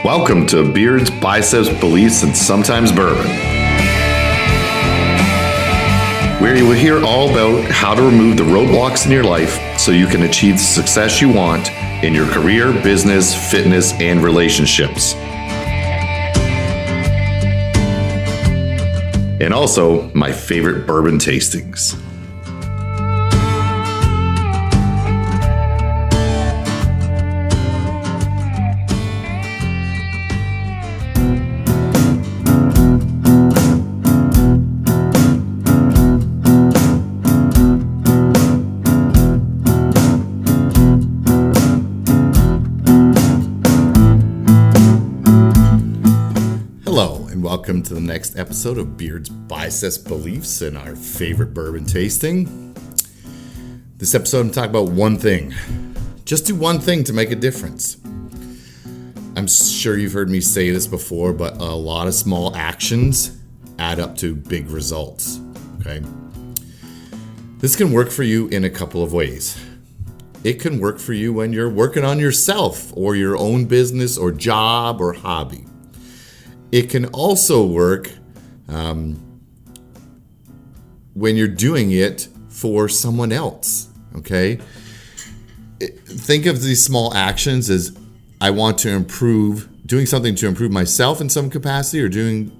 Welcome to Beards, Biceps, Beliefs, and Sometimes Bourbon, where you will hear all about how to remove the roadblocks in your life so you can achieve the success you want in your career, business, fitness, and relationships. And also my favorite bourbon tastings. Welcome to the next episode of Beards, Biceps, Beliefs, and our favorite bourbon tasting. This episode, I'm talking about one thing. Just do one thing to make a difference. I'm sure you've heard me say this before, but a lot of small actions add up to big results. Okay? This can work for you in a couple of ways. It can work for you when you're working on yourself or your own business or job or hobby. It can also work when you're doing it for someone else, okay? Think of these small actions as I want to improve, doing something to improve myself in some capacity or doing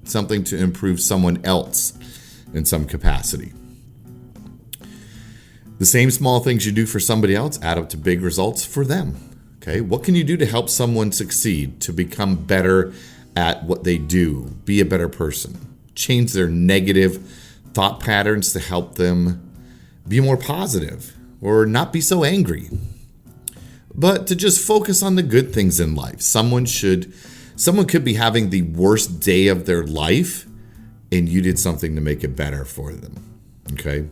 something to improve someone else in some capacity. The same small things you do for somebody else add up to big results for them, okay? What can you do to help someone succeed, to become better at what they do, be a better person, change their negative thought patterns to help them be more positive or not be so angry, but to just focus on the good things in life. Someone could be having the worst day of their life and you did something to make it better for them, okay?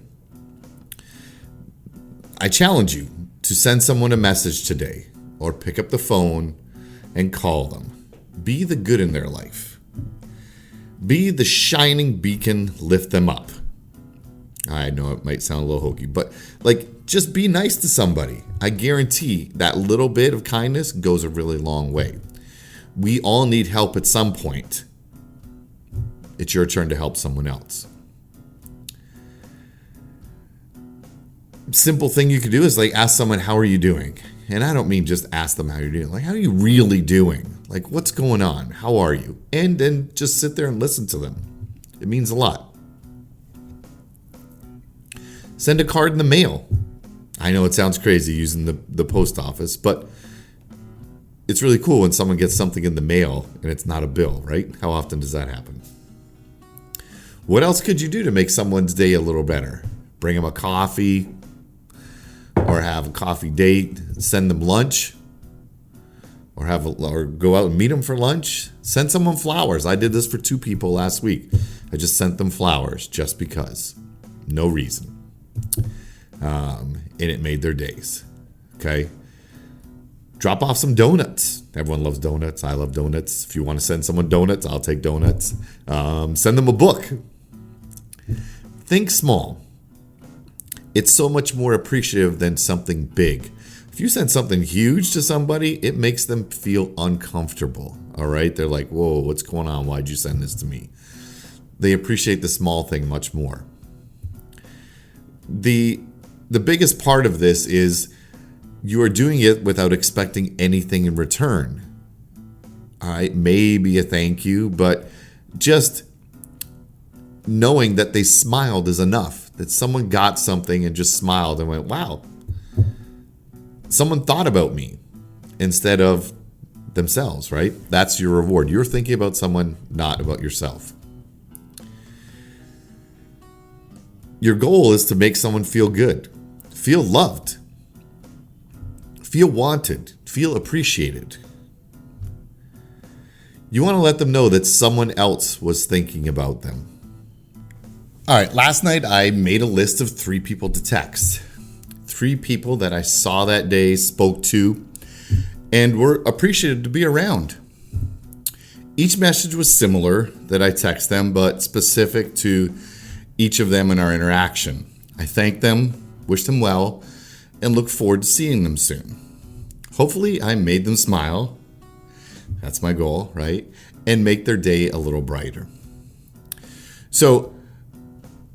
I challenge you to send someone a message today or pick up the phone and call them. Be the good in their life. Be the shining beacon, lift them up. I know it might sound a little hokey, but just be nice to somebody. I guarantee that little bit of kindness goes a really long way. We all need help at some point. It's your turn to help someone else. Simple thing you could do is ask someone, how are you doing? And I don't mean just ask them how you're doing. How are you really doing? What's going on? How are you? And then just sit there and listen to them. It means a lot. Send a card in the mail. I know it sounds crazy using the post office, but it's really cool when someone gets something in the mail and it's not a bill, right? How often does that happen? What else could you do to make someone's day a little better? Bring them a coffee, or have a coffee date, send them lunch, or go out and meet them for lunch. Send someone flowers. I did this for 2 people last week. I just sent them flowers just because. No reason. And it made their days. Okay? Drop off some donuts. Everyone loves donuts. I love donuts. If you want to send someone donuts, I'll take donuts. Send them a book. Think small. It's so much more appreciative than something big. If you send something huge to somebody, it makes them feel uncomfortable. All right? They're like, whoa, what's going on? Why'd you send this to me? They appreciate the small thing much more. The biggest part of this is you are doing it without expecting anything in return. All right? Maybe a thank you, but just knowing that they smiled is enough. That someone got something and just smiled and went, wow, someone thought about me instead of themselves, right? That's your reward. You're thinking about someone, not about yourself. Your goal is to make someone feel good, feel loved, feel wanted, feel appreciated. You want to let them know that someone else was thinking about them. All right, last night I made a list of 3 people to text. 3 people that I saw that day, spoke to, and were appreciated to be around. Each message was similar that I text them, but specific to each of them in our interaction. I thanked them, wished them well, and look forward to seeing them soon. Hopefully I made them smile, That's my goal, right? And make their day a little brighter. So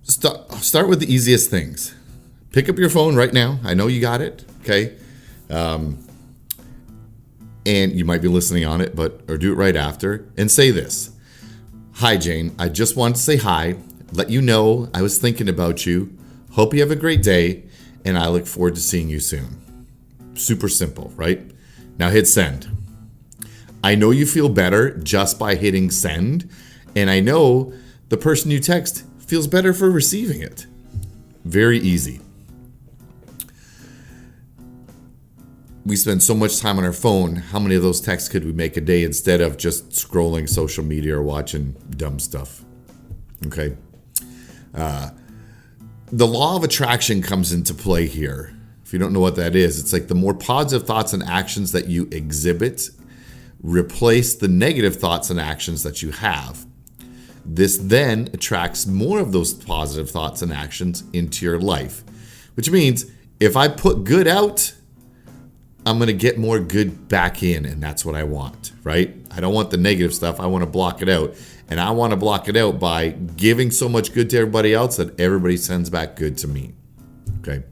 start with the easiest things. Pick up your phone right now. I know you got it, okay? And you might be listening on it, or do it right after, and say this. Hi, Jane. I just wanted to say hi, let you know I was thinking about you. Hope you have a great day, and I look forward to seeing you soon. Super simple, right? Now hit send. I know you feel better just by hitting send, and I know the person you text feels better for receiving it. Very easy. We spend so much time on our phone. How many of those texts could we make a day instead of just scrolling social media or watching dumb stuff? Okay. The law of attraction comes into play here. If you don't know what that is, it's like the more positive thoughts and actions that you exhibit, replace the negative thoughts and actions that you have. This then attracts more of those positive thoughts and actions into your life, which means if I put good out, I'm going to get more good back in, and that's what I want, right? I don't want the negative stuff. I want to block it out, and I want to block it out by giving so much good to everybody else that everybody sends back good to me, okay?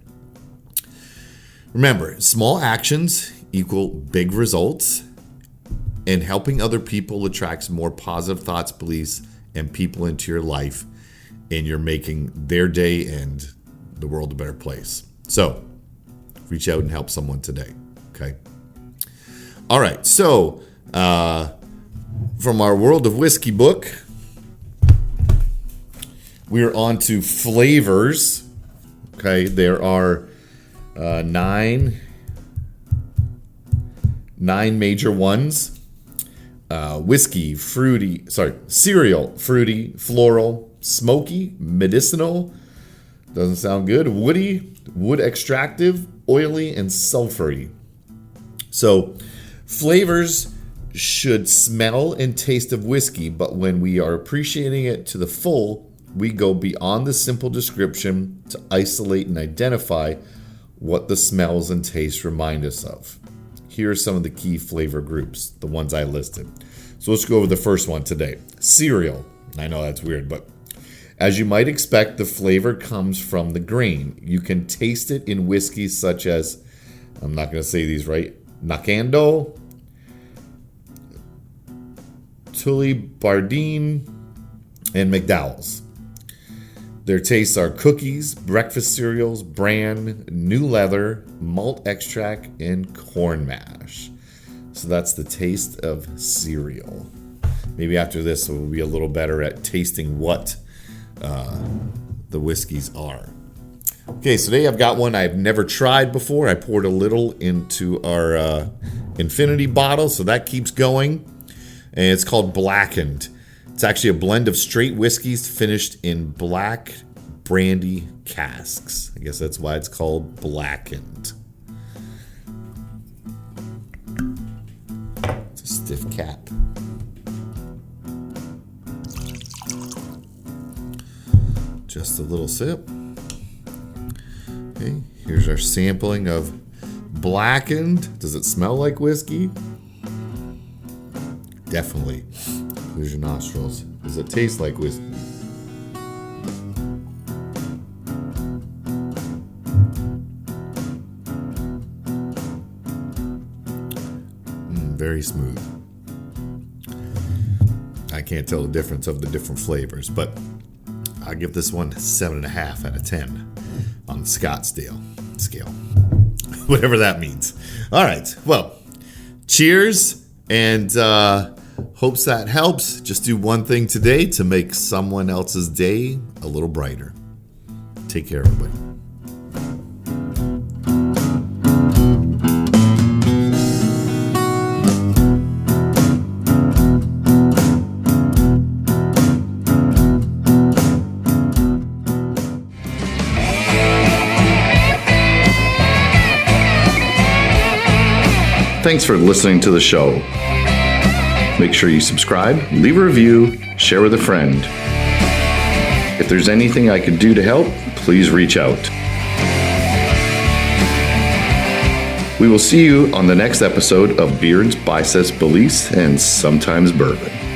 Remember, small actions equal big results, and helping other people attracts more positive thoughts, beliefs, and people into your life, and you're making their day and the world a better place. So, reach out and help someone today. Okay. All right. So, from our World of Whiskey book, we're on to flavors. Okay. There are nine major ones. Whiskey, cereal, fruity, floral, smoky, medicinal. Doesn't sound good. Woody, wood extractive, oily, and sulfury. So, flavors should smell and taste of whiskey, but when we are appreciating it to the full, we go beyond the simple description to isolate and identify what the smells and tastes remind us of. Here are some of the key flavor groups, the ones I listed. So let's go over the first one today. Cereal. I know that's weird, but as you might expect, the flavor comes from the grain. You can taste it in whiskeys such as, I'm not going to say these right, Nakando, Tully Bardine, and McDowell's. Their tastes are cookies, breakfast cereals, bran, new leather, malt extract, and corn mash. So that's the taste of cereal. Maybe after this we'll be a little better at tasting what the whiskeys are. Okay, so today I've got one I've never tried before. I poured a little into our infinity bottle, so that keeps going. And it's called Blackened. It's actually a blend of straight whiskeys finished in black brandy casks. I guess that's why it's called Blackened. It's a stiff cap. Just a little sip. Okay, here's our sampling of Blackened. Does it smell like whiskey? Definitely. Close your nostrils. Does it taste like whiskey? Very smooth. I can't tell the difference of the different flavors, but I give this one 7.5 out of 10 on the Scott scale. Whatever that means. All right. Well, cheers, and hopes that helps. Just do one thing today to make someone else's day a little brighter. Take care, everybody. Thanks for listening to the show. Make sure you subscribe, leave a review, share with a friend. If there's anything I could do to help, please reach out. We will see you on the next episode of Beards, Biceps, Beliefs, and Sometimes Bourbon.